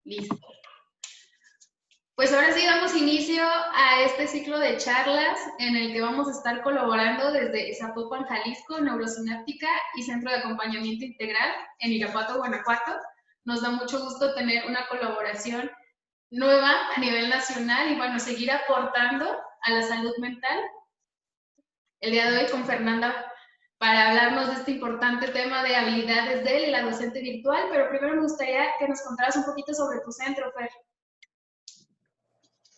Listo. Pues ahora sí damos inicio a este ciclo de charlas en el que vamos a estar colaborando desde Zapopan, Jalisco, Neurosináptica y Centro de Acompañamiento Integral en Irapuato, Guanajuato. Nos da mucho gusto tener una colaboración nueva a nivel nacional y bueno, seguir aportando a la salud mental. El día de hoy con Fernanda para hablarnos de este importante tema de habilidades de la docente virtual, pero primero me gustaría que nos contaras un poquito sobre tu centro, Fer.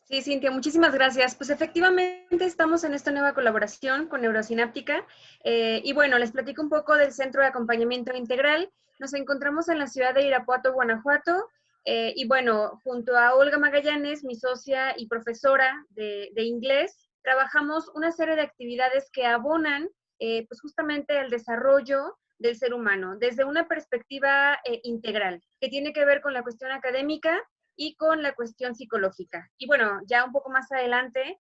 Sí, Cintia, muchísimas gracias. Pues efectivamente estamos en esta nueva colaboración con Neurosináptica y bueno, les platico un poco del Centro de Acompañamiento Integral. Nos encontramos en la ciudad de Irapuato, Guanajuato y bueno, junto a Olga Magallanes, mi socia y profesora de inglés, trabajamos una serie de actividades que abonan pues justamente el desarrollo del ser humano desde una perspectiva integral, que tiene que ver con la cuestión académica y con la cuestión psicológica. Y bueno, ya un poco más adelante,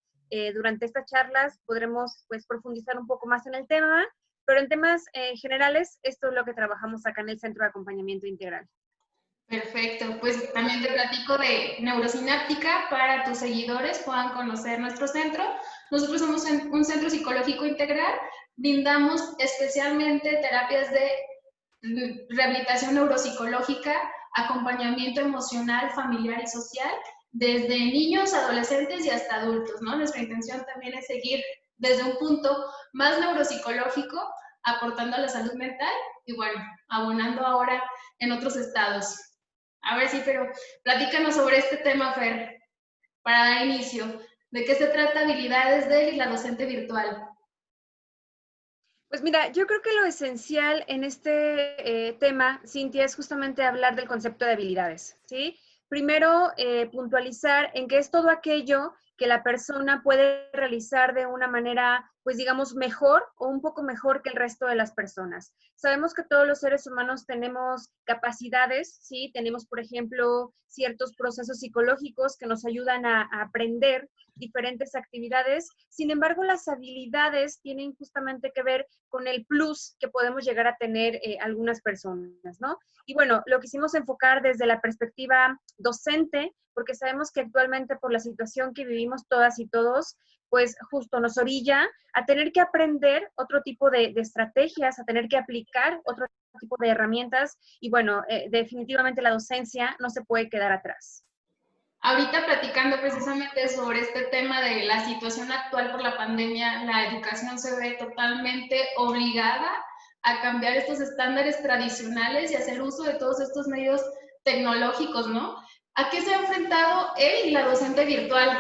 durante estas charlas, podremos pues profundizar un poco más en el tema, pero en temas generales, esto es lo que trabajamos acá en el Centro de Acompañamiento Integral. Perfecto, pues también te platico de Neurosináptica para tus seguidores puedan conocer nuestro centro. Nosotros somos un centro psicológico integral, brindamos especialmente terapias de rehabilitación neuropsicológica, acompañamiento emocional, familiar y social, desde niños, adolescentes y hasta adultos, ¿no? Nuestra intención también es seguir desde un punto más neuropsicológico, aportando a la salud mental y bueno, abonando ahora en otros estados. A ver, sí, pero platícanos sobre este tema, Fer, para dar inicio. ¿De qué se trata habilidades de la docente virtual? Pues mira, yo creo que lo esencial en este tema, Cintia, es justamente hablar del concepto de habilidades, ¿sí? Primero, puntualizar en qué es todo aquello que la persona puede realizar de una manera, pues digamos, mejor o un poco mejor que el resto de las personas. Sabemos que todos los seres humanos tenemos capacidades, ¿sí? Tenemos, por ejemplo, ciertos procesos psicológicos que nos ayudan a aprender diferentes actividades. Sin embargo, las habilidades tienen justamente que ver con el plus que podemos llegar a tener algunas personas, ¿no? Y bueno, lo quisimos enfocar desde la perspectiva docente, porque sabemos que actualmente por la situación que vivimos todas y todos, pues justo nos orilla a tener que aprender otro tipo de estrategias, a tener que aplicar otro tipo de herramientas y bueno, definitivamente la docencia no se puede quedar atrás. Ahorita platicando precisamente sobre este tema de la situación actual por la pandemia, la educación se ve totalmente obligada a cambiar estos estándares tradicionales y hacer uso de todos estos medios tecnológicos, ¿no? ¿A qué se ha enfrentado él y la docente virtual?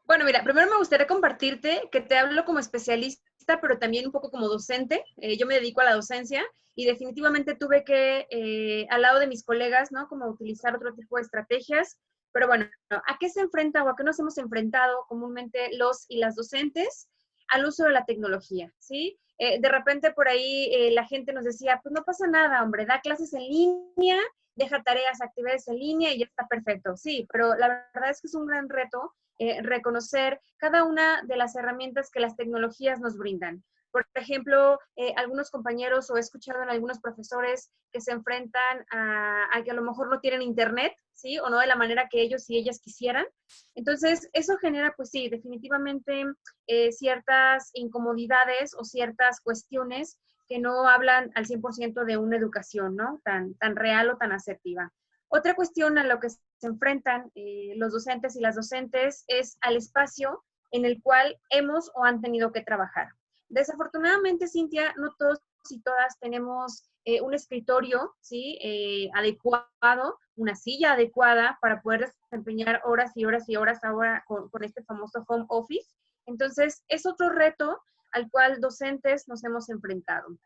Bueno, mira, primero me gustaría compartirte que te hablo como especialista, pero también un poco como docente. Yo me dedico a la docencia y definitivamente tuve que, al lado de mis colegas, ¿no? Como utilizar otro tipo de estrategias. Pero bueno, ¿a qué se enfrenta o a qué nos hemos enfrentado comúnmente los y las docentes? Al uso de la tecnología, ¿sí? De repente por ahí la gente nos decía, pues no pasa nada, hombre, da clases en línea, deja tareas, actividades en línea y ya está perfecto. Sí, pero la verdad es que es un gran reto reconocer cada una de las herramientas que las tecnologías nos brindan. Por ejemplo, algunos compañeros o he escuchado en algunos profesores que se enfrentan a que a lo mejor no tienen internet, ¿sí? O no de la manera que ellos y ellas quisieran. Entonces, eso genera, pues sí, definitivamente ciertas incomodidades o ciertas cuestiones que no hablan al 100% de una educación, ¿no? Tan real o tan asertiva. Otra cuestión a lo que se enfrentan los docentes y las docentes es al espacio en el cual hemos o han tenido que trabajar. Desafortunadamente, Cintia, no todos y todas tenemos un escritorio, ¿sí? Adecuado, una silla adecuada para poder desempeñar horas y horas y horas ahora con este famoso home office. Entonces, es otro reto al cual docentes nos hemos enfrentado.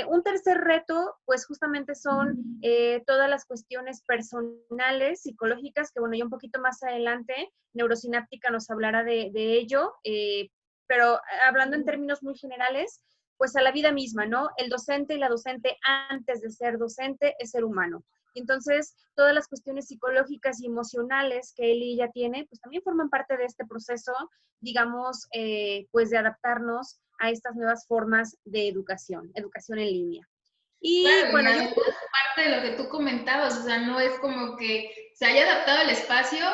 Un tercer reto, pues justamente son todas las cuestiones personales, psicológicas, que bueno, ya un poquito más adelante, Neurosináptica nos hablará de ello, pero hablando en términos muy generales, pues a la vida misma, ¿no? El docente y la docente antes de ser docente es ser humano. Y entonces, todas las cuestiones psicológicas y emocionales que él y ella tiene, pues también forman parte de este proceso, digamos, pues de adaptarnos a estas nuevas formas de educación, educación en línea. Y Claro, y bueno, yo... además parte de lo que tú comentabas, o sea, no es como que se haya adaptado el espacio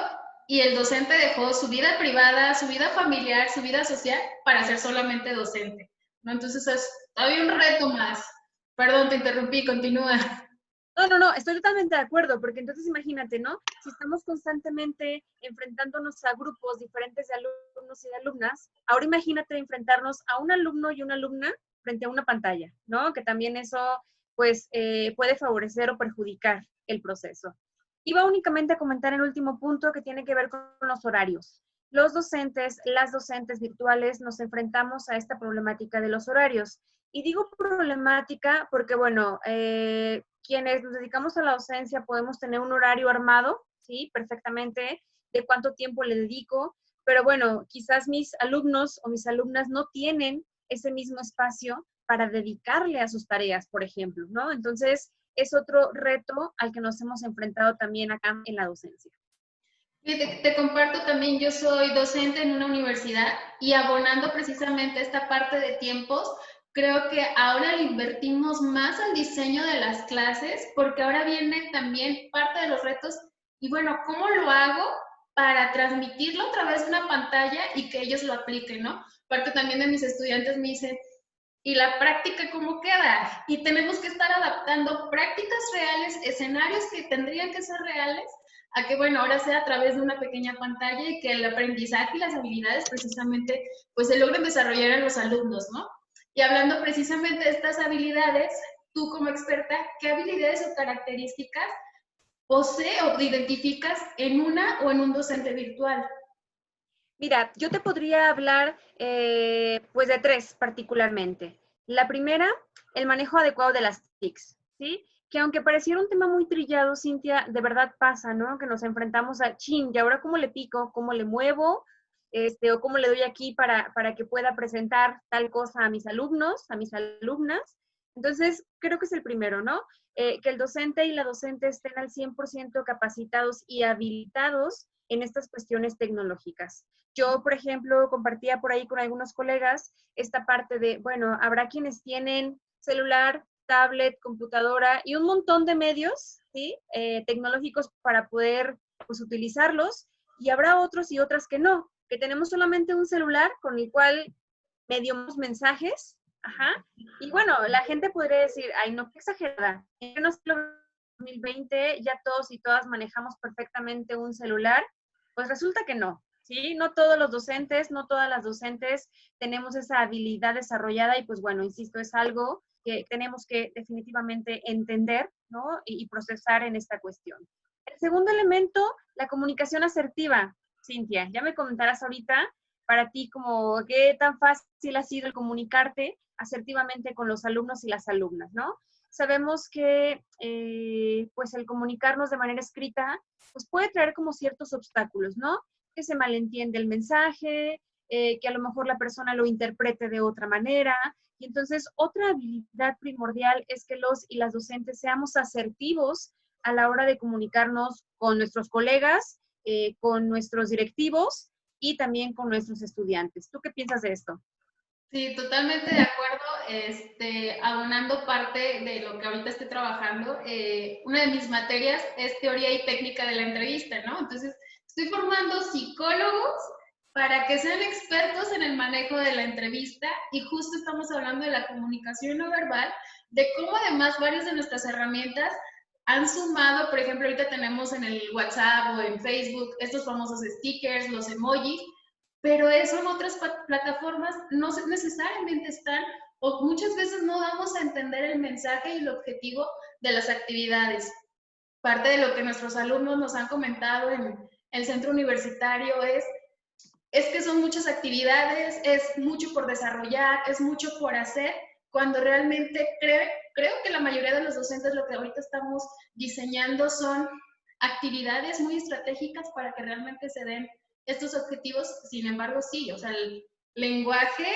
y el docente dejó su vida privada, su vida familiar, su vida social para ser solamente docente, ¿no? Entonces es todavía un reto más. Perdón, te interrumpí, continúa. No, estoy totalmente de acuerdo, porque entonces imagínate, ¿no? Si estamos constantemente enfrentándonos a grupos diferentes de alumnos y de alumnas, ahora imagínate enfrentarnos a un alumno y una alumna frente a una pantalla, ¿no? Que también eso, pues, puede favorecer o perjudicar el proceso. Iba únicamente a comentar el último punto que tiene que ver con los horarios. Los docentes, las docentes virtuales, nos enfrentamos a esta problemática de los horarios. Y digo problemática porque, bueno, quienes nos dedicamos a la docencia podemos tener un horario armado, ¿sí? Perfectamente, de cuánto tiempo le dedico, pero bueno, quizás mis alumnos o mis alumnas no tienen ese mismo espacio para dedicarle a sus tareas, por ejemplo, ¿no? Entonces, es otro reto al que nos hemos enfrentado también acá en la docencia. Te comparto también, yo soy docente en una universidad y abonando precisamente esta parte de tiempos, creo que ahora le invertimos más al diseño de las clases porque ahora viene también parte de los retos y bueno, ¿cómo lo hago para transmitirlo a través de una pantalla y que ellos lo apliquen, ¿no? Parte también de mis estudiantes me dicen, ¿y la práctica cómo queda? Y tenemos que estar adaptando prácticas reales, escenarios que tendrían que ser reales a que, bueno, ahora sea a través de una pequeña pantalla y que el aprendizaje y las habilidades precisamente pues se logren desarrollar en los alumnos, ¿no? Y hablando precisamente de estas habilidades, tú como experta, ¿qué habilidades o características posee o identificas en una o en un docente virtual? Mira, yo te podría hablar pues de tres particularmente. La primera, el manejo adecuado de las TICs, ¿sí? Que aunque pareciera un tema muy trillado, Cintia, de verdad pasa, ¿no? Que nos enfrentamos a, chin, ¿y ahora cómo le pico? ¿Cómo le muevo? O cómo le doy aquí para que pueda presentar tal cosa a mis alumnos, a mis alumnas. Entonces, creo que es el primero, ¿no? Que el docente y la docente estén al 100% capacitados y habilitados en estas cuestiones tecnológicas. Yo, por ejemplo, compartía por ahí con algunos colegas esta parte de, bueno, habrá quienes tienen celular, tablet, computadora y un montón de medios, ¿sí? Tecnológicos para poder pues, utilizarlos, y habrá otros y otras que no, que tenemos solamente un celular con el cual mediamos mensajes, ajá, y bueno, la gente podría decir, ay, no, qué exagerada, en el 2020 ya todos y todas manejamos perfectamente un celular, pues resulta que no, ¿sí? No todos los docentes, no todas las docentes tenemos esa habilidad desarrollada y pues bueno, insisto, es algo que tenemos que definitivamente entender, ¿no? Y procesar en esta cuestión. El segundo elemento, la comunicación asertiva. Cintia, ya me comentarás ahorita para ti como qué tan fácil ha sido el comunicarte asertivamente con los alumnos y las alumnas, ¿no? Sabemos que pues el comunicarnos de manera escrita pues puede traer como ciertos obstáculos, ¿no? Que se malentiende el mensaje, que a lo mejor la persona lo interprete de otra manera. Y entonces otra habilidad primordial es que los y las docentes seamos asertivos a la hora de comunicarnos con nuestros colegas, con nuestros directivos y también con nuestros estudiantes. ¿Tú qué piensas de esto? Sí, totalmente de acuerdo. Abonando parte de lo que ahorita estoy trabajando, una de mis materias es teoría y técnica de la entrevista, ¿no? Entonces, estoy formando psicólogos para que sean expertos en el manejo de la entrevista y justo estamos hablando de la comunicación no verbal, de cómo además varias de nuestras herramientas han sumado, por ejemplo, ahorita tenemos en el WhatsApp o en Facebook estos famosos stickers, los emojis, pero eso en otras plataformas no necesariamente están o muchas veces no damos a entender el mensaje y el objetivo de las actividades. Parte de lo que nuestros alumnos nos han comentado en el centro universitario es que son muchas actividades, es mucho por desarrollar, es mucho por hacer, cuando realmente creo que la mayoría de los docentes lo que ahorita estamos diseñando son actividades muy estratégicas para que realmente se den estos objetivos. Sin embargo, sí, o sea, el lenguaje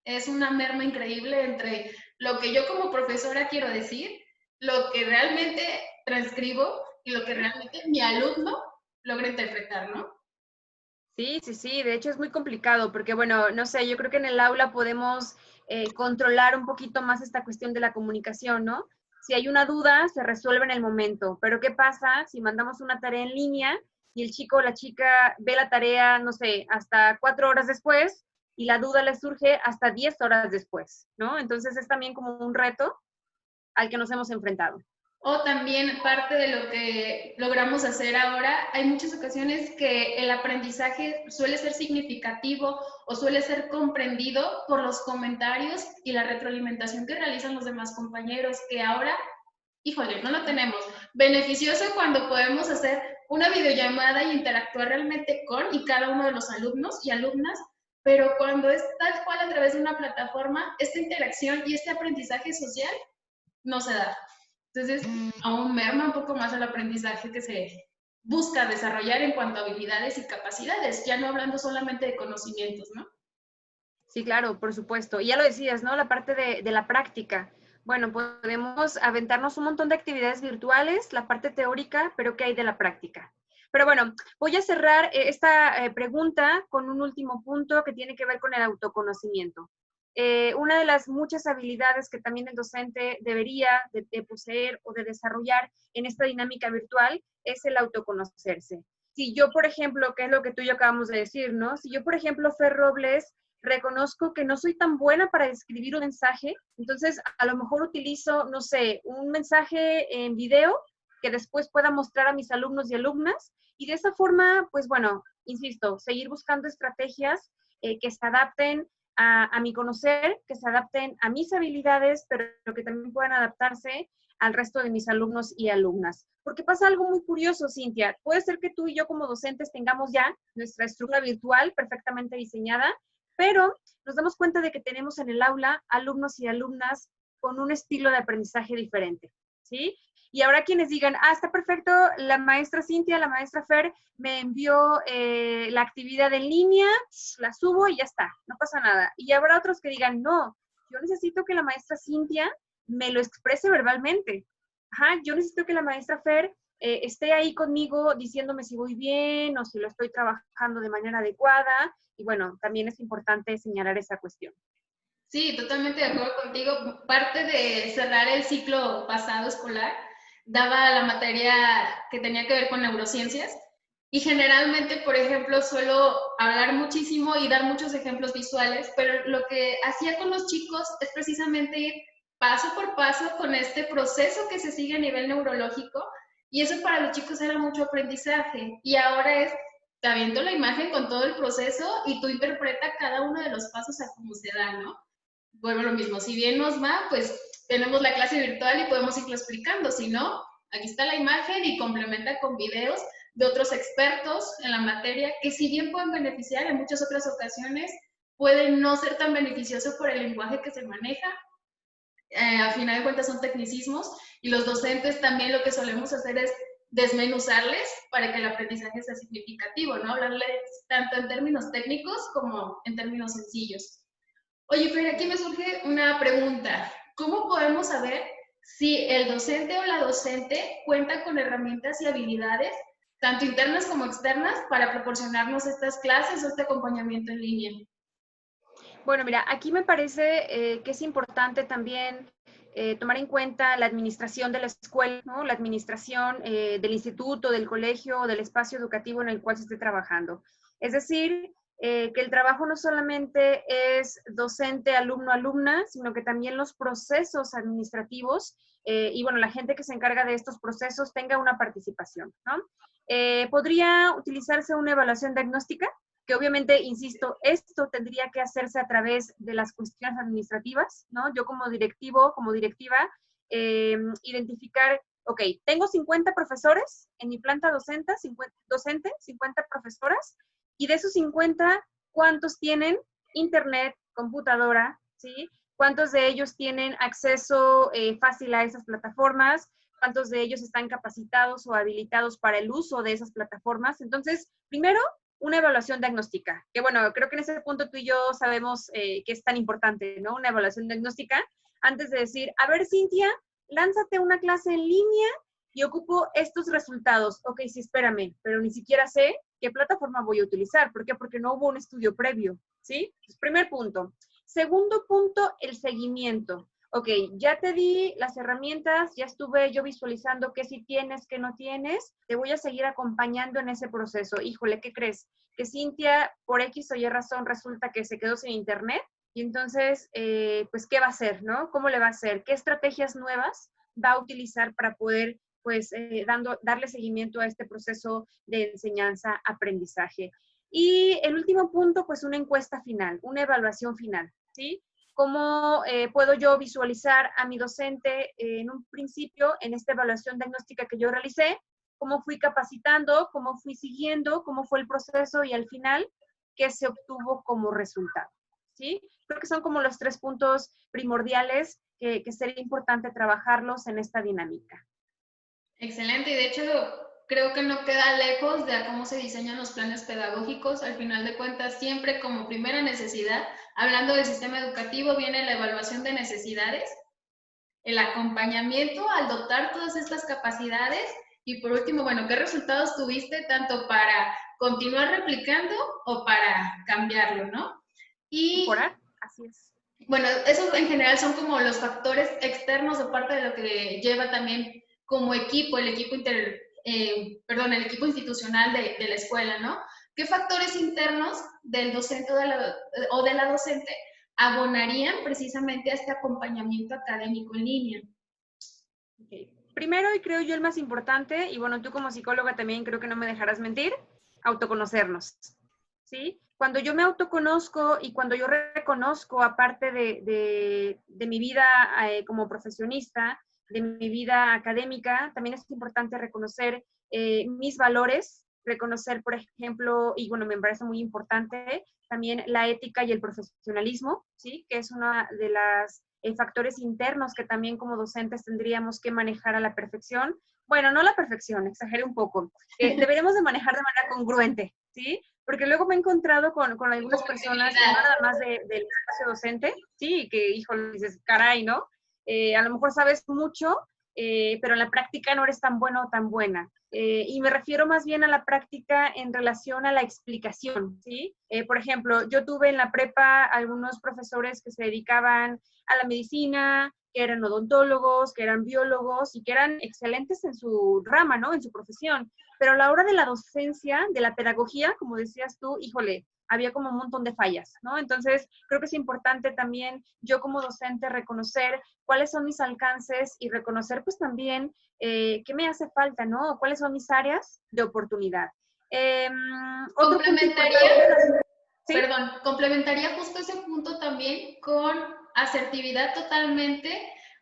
es una merma increíble entre lo que yo como profesora quiero decir, lo que realmente transcribo y lo que realmente mi alumno logra interpretar, ¿no? Sí, de hecho es muy complicado porque, bueno, no sé, yo creo que en el aula podemos controlar un poquito más esta cuestión de la comunicación, ¿no? Si hay una duda, se resuelve en el momento. Pero ¿qué pasa si mandamos una tarea en línea y el chico o la chica ve la tarea, no sé, hasta 4 horas después y la duda le surge hasta 10 horas después, ¿no? Entonces es también como un reto al que nos hemos enfrentado. O también parte de lo que logramos hacer ahora, hay muchas ocasiones que el aprendizaje suele ser significativo o suele ser comprendido por los comentarios y la retroalimentación que realizan los demás compañeros, que ahora, híjole, no lo tenemos. Beneficioso cuando podemos hacer una videollamada y interactuar realmente con y cada uno de los alumnos y alumnas, pero cuando es tal cual a través de una plataforma, esta interacción y este aprendizaje social no se da. Entonces, aún merma un poco más el aprendizaje que se busca desarrollar en cuanto a habilidades y capacidades, ya no hablando solamente de conocimientos, ¿no? Sí, claro, por supuesto. Y ya lo decías, ¿no? La parte de la práctica. Bueno, podemos aventarnos un montón de actividades virtuales, la parte teórica, pero ¿qué hay de la práctica? Pero bueno, voy a cerrar esta pregunta con un último punto que tiene que ver con el autoconocimiento. Una de las muchas habilidades que también el docente debería de poseer o de desarrollar en esta dinámica virtual es el autoconocerse. Si yo, por ejemplo, que es lo que tú y yo acabamos de decir, ¿no? Si yo, por ejemplo, Fer Robles, reconozco que no soy tan buena para escribir un mensaje, entonces a lo mejor utilizo, no sé, un mensaje en video que después pueda mostrar a mis alumnos y alumnas, y de esa forma, pues bueno, insisto, seguir buscando estrategias que se adapten a mi conocer, que se adapten a mis habilidades, pero que también puedan adaptarse al resto de mis alumnos y alumnas. Porque pasa algo muy curioso, Cintia. Puede ser que tú y yo como docentes tengamos ya nuestra estructura virtual perfectamente diseñada, pero nos damos cuenta de que tenemos en el aula alumnos y alumnas con un estilo de aprendizaje diferente, ¿sí? Y ahora quienes digan, está perfecto, la maestra Cintia, la maestra Fer me envió la actividad en línea, la subo y ya está, no pasa nada. Y habrá otros que digan, no, yo necesito que la maestra Cintia me lo exprese verbalmente. Ajá, yo necesito que la maestra Fer esté ahí conmigo diciéndome si voy bien o si lo estoy trabajando de manera adecuada. Y bueno, también es importante señalar esa cuestión. Sí, totalmente de acuerdo contigo. Parte de cerrar el ciclo pasado escolar, daba la materia que tenía que ver con neurociencias y generalmente, por ejemplo, suelo hablar muchísimo y dar muchos ejemplos visuales, pero lo que hacía con los chicos es precisamente ir paso por paso con este proceso que se sigue a nivel neurológico y eso para los chicos era mucho aprendizaje y ahora es, te aviento la imagen con todo el proceso y tú interpreta cada uno de los pasos a cómo se da, ¿no? Vuelvo a lo mismo, si bien nos va, pues tenemos la clase virtual y podemos irlo explicando, si no, aquí está la imagen y complementa con videos de otros expertos en la materia que si bien pueden beneficiar, en muchas otras ocasiones pueden no ser tan beneficioso por el lenguaje que se maneja. A final de cuentas son tecnicismos y los docentes también lo que solemos hacer es desmenuzarles para que el aprendizaje sea significativo, ¿no? Hablarles tanto en términos técnicos como en términos sencillos. Oye, Fer, aquí me surge una pregunta. ¿Cómo podemos saber si el docente o la docente cuenta con herramientas y habilidades, tanto internas como externas, para proporcionarnos estas clases o este acompañamiento en línea? Bueno, mira, aquí me parece que es importante también tomar en cuenta la administración de la escuela, ¿no? La administración del instituto, del colegio, del espacio educativo en el cual se esté trabajando. Es decir, que el trabajo no solamente es docente, alumno, alumna, sino que también los procesos administrativos y, bueno, la gente que se encarga de estos procesos tenga una participación, ¿no? ¿Podría utilizarse una evaluación diagnóstica? Que obviamente, insisto, esto tendría que hacerse a través de las cuestiones administrativas, ¿no? Yo como directivo, como directiva, identificar, ok, tengo 50 profesores en mi planta docente, 50 profesoras, y de esos 50, ¿cuántos tienen internet, computadora, ¿sí? ¿Cuántos de ellos tienen acceso fácil a esas plataformas? ¿Cuántos de ellos están capacitados o habilitados para el uso de esas plataformas? Entonces, primero, una evaluación diagnóstica, que bueno, creo que en ese punto tú y yo sabemos que es tan importante, ¿no? Una evaluación diagnóstica, antes de decir, a ver, Cintia, lánzate una clase en línea y ocupo estos resultados. Ok, sí, espérame, pero ni siquiera sé qué plataforma voy a utilizar. ¿Por qué? Porque no hubo un estudio previo, ¿sí? Entonces, primer punto. Segundo punto, el seguimiento. ok, ya te di las herramientas, ya estuve yo visualizando qué sí tienes, qué no tienes, te voy a seguir acompañando en ese proceso. Híjole, ¿qué crees? Que Cintia, por X o Y razón, resulta que se quedó sin internet y entonces, pues, ¿qué va a hacer, no? ¿Cómo le va a hacer? ¿Qué estrategias nuevas va a utilizar para poder, pues, darle seguimiento a este proceso de enseñanza-aprendizaje? Y el último punto, pues, una encuesta final, una evaluación final, ¿sí? ¿Cómo puedo yo visualizar a mi docente en un principio, en esta evaluación diagnóstica que yo realicé? ¿Cómo fui capacitando? ¿Cómo fui siguiendo? ¿Cómo fue el proceso? Y al final, ¿qué se obtuvo como resultado? ¿Sí? Creo que son como los 3 puntos primordiales que sería importante trabajarlos en esta dinámica. Excelente, y de hecho creo que no queda lejos de a cómo se diseñan los planes pedagógicos. Al final de cuentas, siempre como primera necesidad, hablando del sistema educativo, viene la evaluación de necesidades, el acompañamiento al dotar todas estas capacidades y por último, bueno, ¿qué resultados tuviste tanto para continuar replicando o para cambiarlo, ¿no? Y ¿Mejorar? Así es. bueno, esos en general son como los factores externos de parte de lo que lleva también como equipo, el equipo el equipo institucional de la escuela, ¿no? ¿Qué factores internos del docente o de la docente abonarían precisamente a este acompañamiento académico en línea? Okay. Primero, y creo yo el más importante, y bueno, tú como psicóloga también creo que no me dejarás mentir, autoconocernos, ¿sí? Cuando yo me autoconozco y cuando yo reconozco, aparte de mi vida como profesionista, de mi vida académica, también es importante reconocer mis valores, reconocer, por ejemplo, y bueno, me parece muy importante, también la ética y el profesionalismo, ¿sí? Que es una de las factores internos que también como docentes tendríamos que manejar a la perfección. Bueno, no la perfección, exageré un poco. Deberíamos de manejar de manera congruente, ¿sí? Porque luego me he encontrado con algunas personas, y no nada más del espacio docente, sí, que, híjole, dices, caray, ¿no? A lo mejor sabes mucho, pero en la práctica no eres tan bueno o tan buena. Y me refiero más bien a la práctica en relación a la explicación, ¿sí? Por ejemplo, yo tuve en la prepa algunos profesores que se dedicaban a la medicina, que eran odontólogos, que eran biólogos y que eran excelentes en su rama, ¿no? En su profesión. Pero a la hora de la docencia, de la pedagogía, como decías tú, híjole, había como un montón de fallas, ¿no? Entonces, creo que es importante también yo como docente reconocer cuáles son mis alcances y reconocer pues también qué me hace falta, ¿no? ¿Cuáles son mis áreas de oportunidad? Otro punto importante, ¿sí? Perdón, complementaría justo ese punto también con asertividad totalmente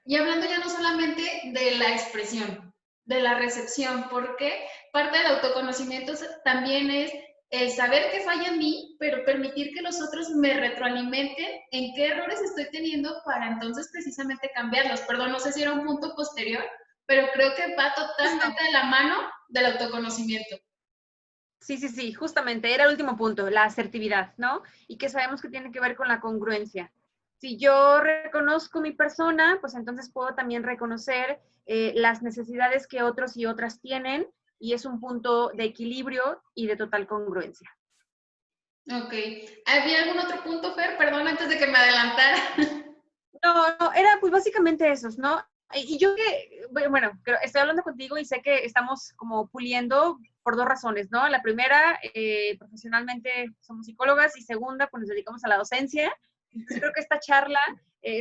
y hablando ya no solamente de la expresión, de la recepción, porque parte del autoconocimiento también es el saber qué falla en mí, pero permitir que los otros me retroalimenten en qué errores estoy teniendo para entonces precisamente cambiarlos. Perdón, no sé si era un punto posterior, pero creo que va totalmente de la mano del autoconocimiento. Sí, sí, sí, justamente, era el último punto, la asertividad, ¿no? Y que sabemos que tiene que ver con la congruencia. Si yo reconozco mi persona, pues entonces puedo también reconocer las necesidades que otros y otras tienen y es un punto de equilibrio y de total congruencia. Ok. ¿Había algún otro punto, Fer? Perdón, antes de que me adelantara. No, era pues básicamente esos, ¿no? Y yo que, bueno, estoy hablando contigo y sé que estamos como puliendo por 2 razones, ¿no? La primera, profesionalmente somos psicólogas y segunda, pues nos dedicamos a la docencia. Entonces creo que esta charla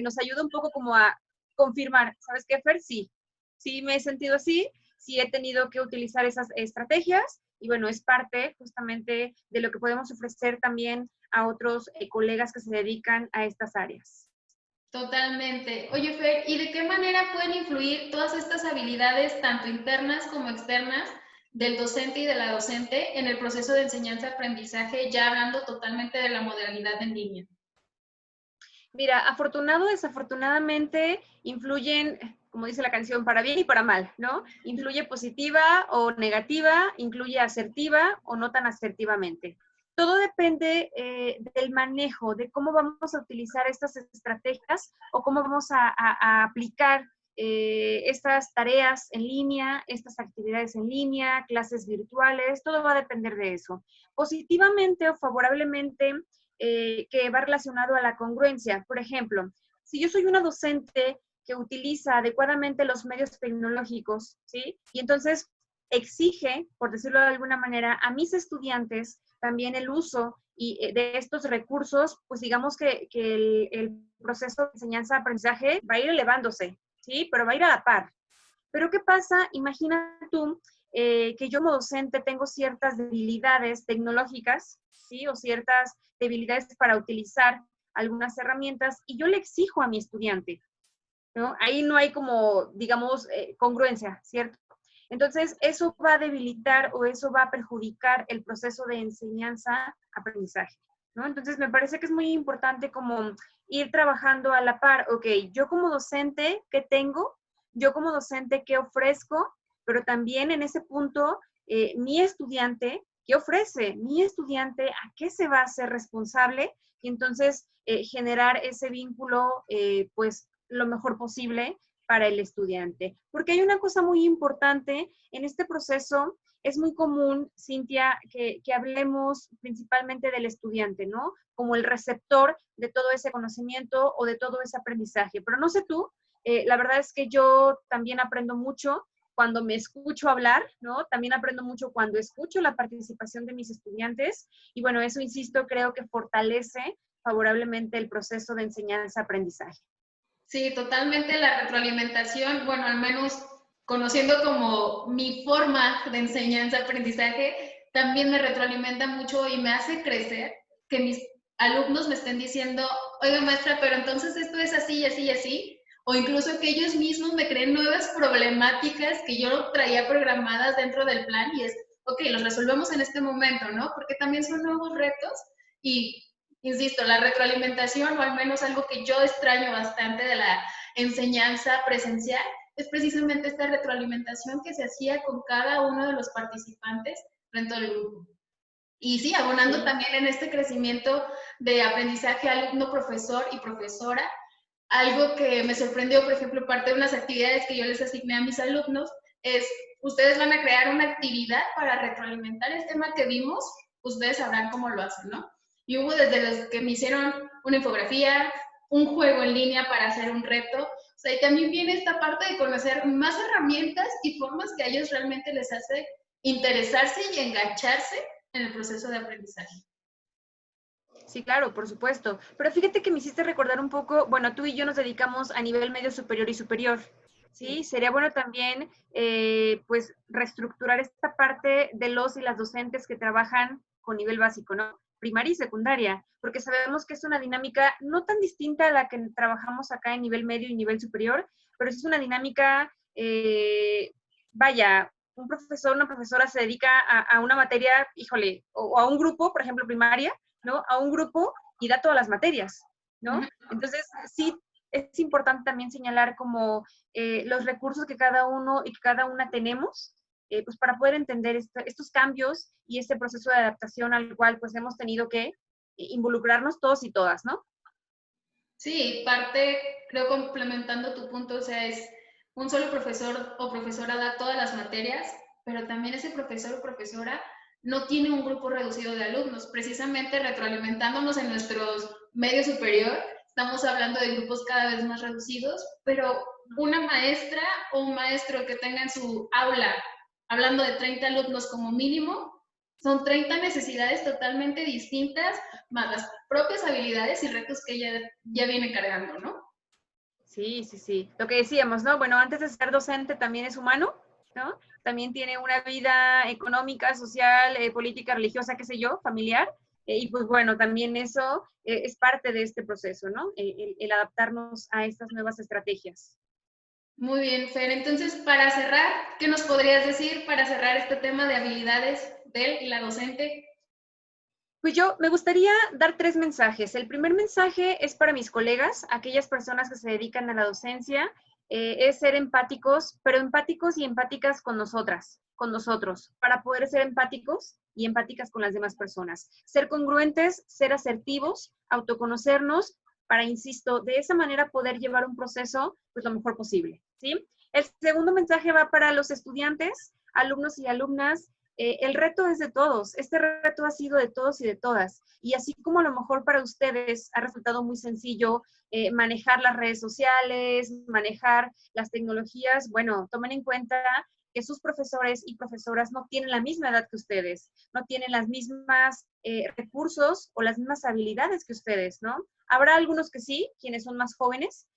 nos ayuda un poco como a confirmar, ¿sabes qué, Fer? Sí, sí me he sentido así, sí he tenido que utilizar esas estrategias y bueno, es parte justamente de lo que podemos ofrecer también a otros colegas que se dedican a estas áreas. Totalmente. Oye, Fer, ¿y de qué manera pueden influir todas estas habilidades, tanto internas como externas, del docente y de la docente en el proceso de enseñanza-aprendizaje, ya hablando totalmente de la modalidad en línea? Mira, afortunado o desafortunadamente influyen, como dice la canción, para bien y para mal, ¿no? Influye positiva o negativa, incluye asertiva o no tan asertivamente. Todo depende del manejo, de cómo vamos a utilizar estas estrategias o cómo vamos a aplicar estas tareas en línea, estas actividades en línea, clases virtuales, todo va a depender de eso. Positivamente o favorablemente, que va relacionado a la congruencia. Por ejemplo, si yo soy una docente que utiliza adecuadamente los medios tecnológicos, ¿sí? Y entonces exige, por decirlo de alguna manera, a mis estudiantes también el uso de estos recursos, pues digamos que el proceso de enseñanza-aprendizaje va a ir elevándose, ¿sí? Pero va a ir a la par. Pero ¿qué pasa? Imagina tú que yo como docente tengo ciertas debilidades tecnológicas, ¿sí? O ciertas debilidades para utilizar algunas herramientas y yo le exijo a mi estudiante, ¿no? Ahí no hay como, digamos, congruencia, ¿cierto? Entonces, eso va a debilitar o eso va a perjudicar el proceso de enseñanza-aprendizaje, ¿no? Entonces, me parece que es muy importante como ir trabajando a la par. Ok, yo como docente, ¿qué tengo? Yo como docente, ¿qué ofrezco? Pero también en ese punto, mi estudiante, ¿qué ofrece? Mi estudiante, ¿a qué se va a hacer responsable? Y entonces, generar ese vínculo, pues, lo mejor posible para el estudiante. Porque hay una cosa muy importante en este proceso, es muy común, Cintia, que hablemos principalmente del estudiante, ¿no? Como el receptor de todo ese conocimiento o de todo ese aprendizaje. Pero no sé tú, la verdad es que yo también aprendo mucho cuando me escucho hablar, ¿no? También aprendo mucho cuando escucho la participación de mis estudiantes y bueno, eso, insisto, creo que fortalece favorablemente el proceso de enseñanza-aprendizaje. Sí, totalmente la retroalimentación, bueno, al menos conociendo como mi forma de enseñanza-aprendizaje, también me retroalimenta mucho y me hace crecer que mis alumnos me estén diciendo, oiga maestra, pero entonces esto es así, y así, y así, o incluso que ellos mismos me creen nuevas problemáticas que yo no traía programadas dentro del plan y es, ok, los resolvemos en este momento, ¿no? Porque también son nuevos retos y insisto, la retroalimentación, o al menos algo que yo extraño bastante de la enseñanza presencial, es precisamente esta retroalimentación que se hacía con cada uno de los participantes dentro del grupo. Y sí, abonando Sí. también en este crecimiento de aprendizaje alumno, profesor y profesora, algo que me sorprendió, por ejemplo, parte de unas actividades que yo les asigné a mis alumnos es, ustedes van a crear una actividad para retroalimentar el tema que vimos, ustedes sabrán cómo lo hacen, ¿no? Y hubo desde los que me hicieron una infografía, un juego en línea para hacer un reto, o sea, y también viene esta parte de conocer más herramientas y formas que a ellos realmente les hace interesarse y engancharse en el proceso de aprendizaje. Sí, claro, por supuesto. Pero fíjate que me hiciste recordar un poco, bueno, tú y yo nos dedicamos a nivel medio superior y superior, ¿sí? Sería bueno también, pues, reestructurar esta parte de los y las docentes que trabajan con nivel básico, ¿no? Primaria y secundaria, porque sabemos que es una dinámica no tan distinta a la que trabajamos acá en nivel medio y nivel superior, pero sí es una dinámica, vaya, un profesor, una profesora se dedica a una materia, híjole, o a un grupo, por ejemplo, primaria, ¿no? A un grupo y da todas las materias, ¿no? Entonces, sí, es importante también señalar como los recursos que cada uno y que cada una tenemos, pues para poder entender estos cambios y este proceso de adaptación al cual pues hemos tenido que involucrarnos todos y todas, ¿no? Sí, parte, creo complementando tu punto, o sea, es un solo profesor o profesora da todas las materias, pero también ese profesor o profesora no tiene un grupo reducido de alumnos. Precisamente retroalimentándonos en nuestros medio superior, estamos hablando de grupos cada vez más reducidos, pero una maestra o un maestro que tenga en su aula, hablando de 30 alumnos como mínimo, son 30 necesidades totalmente distintas, más las propias habilidades y retos que ella ya viene cargando, ¿no? Sí, sí, sí. Lo que decíamos, ¿no? Bueno, antes de ser docente también es humano, ¿no? También tiene una vida económica, social, política, religiosa, qué sé yo, familiar. Y pues bueno, también eso es parte de este proceso, ¿no? El adaptarnos a estas nuevas estrategias. Muy bien, Fer. Entonces, para cerrar, ¿qué nos podrías decir para cerrar este tema de habilidades del y la docente? Pues yo me gustaría dar 3 mensajes. El primer mensaje es para mis colegas, aquellas personas que se dedican a la docencia, es ser empáticos, pero empáticos y empáticas con nosotras, con nosotros, para poder ser empáticos y empáticas con las demás personas. Ser congruentes, ser asertivos, autoconocernos, para, insisto, de esa manera poder llevar un proceso pues lo mejor posible, ¿sí? El segundo mensaje va para los estudiantes, alumnos y alumnas, el reto es de todos, este reto ha sido de todos y de todas. Y así como a lo mejor para ustedes ha resultado muy sencillo manejar las redes sociales, manejar las tecnologías, bueno, tomen en cuenta que sus profesores y profesoras no tienen la misma edad que ustedes, no tienen las mismas recursos o las mismas habilidades que ustedes, ¿no? Habrá algunos que sí, quienes son más jóvenes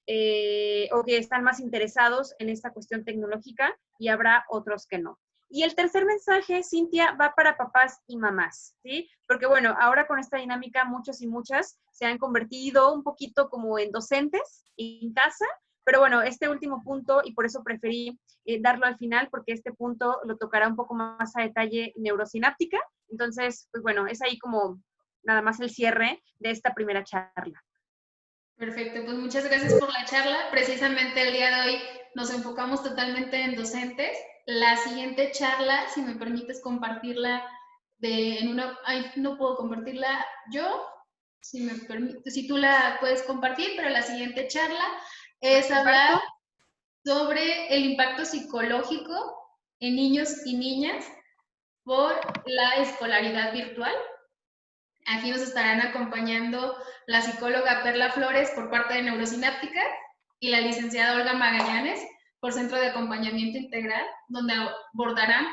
o que están más interesados en esta cuestión tecnológica, y habrá otros que no. Y el tercer mensaje, Cintia, va para papás y mamás, ¿sí? Porque bueno, ahora con esta dinámica muchos y muchas se han convertido un poquito como en docentes en casa, pero bueno, este último punto, y por eso preferí darlo al final, porque este punto lo tocará un poco más a detalle neurosináptica. Entonces, pues bueno, es ahí como nada más el cierre de esta primera charla. Perfecto, pues muchas gracias por la charla. Precisamente el día de hoy nos enfocamos totalmente en docentes. La siguiente charla, si me permites compartirla no puedo compartirla yo, si me permite, si tú la puedes compartir, pero la siguiente charla es hablar sobre el impacto psicológico en niños y niñas por la escolaridad virtual. Aquí nos estarán acompañando la psicóloga Perla Flores por parte de Neurosináptica y la licenciada Olga Magallanes por Centro de Acompañamiento Integral, donde abordarán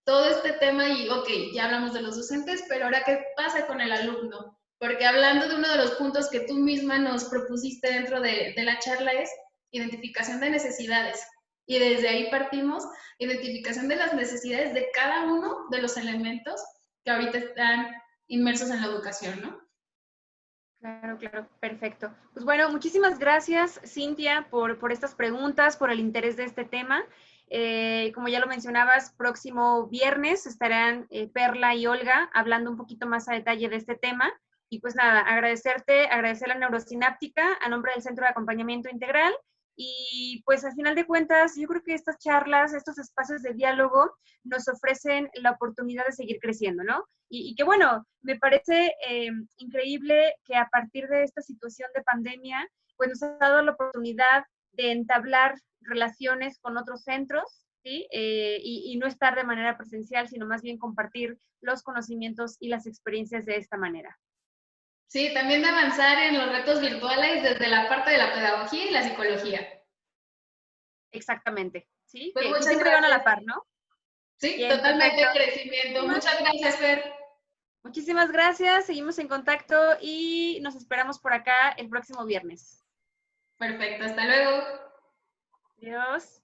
todo este tema y, ok, ya hablamos de los docentes, pero ahora, ¿qué pasa con el alumno? Porque hablando de uno de los puntos que tú misma nos propusiste dentro de la charla es identificación de necesidades. Y desde ahí partimos, identificación de las necesidades de cada uno de los elementos que ahorita están inmersos en la educación, ¿no? Claro, claro, perfecto. Pues bueno, muchísimas gracias, Cintia, por estas preguntas, por el interés de este tema. Como ya lo mencionabas, próximo viernes estarán Perla y Olga hablando un poquito más a detalle de este tema. Y pues nada, agradecer la Neurosináptica a nombre del Centro de Acompañamiento Integral. Y pues al final de cuentas, yo creo que estas charlas, estos espacios de diálogo nos ofrecen la oportunidad de seguir creciendo, ¿no? Y que bueno, me parece increíble que a partir de esta situación de pandemia, pues nos ha dado la oportunidad de entablar relaciones con otros centros, ¿sí? Y no estar de manera presencial, sino más bien compartir los conocimientos y las experiencias de esta manera. Sí, también de avanzar en los retos virtuales desde la parte de la pedagogía y la psicología. Exactamente, ¿sí? Pues Que muchas siempre van a la gracias. par, ¿no? Sí, Bien, totalmente perfecto. crecimiento. Muchas gracias, Fer. Muchísimas gracias, seguimos en contacto y nos esperamos por acá el próximo viernes. Perfecto, hasta luego. Adiós.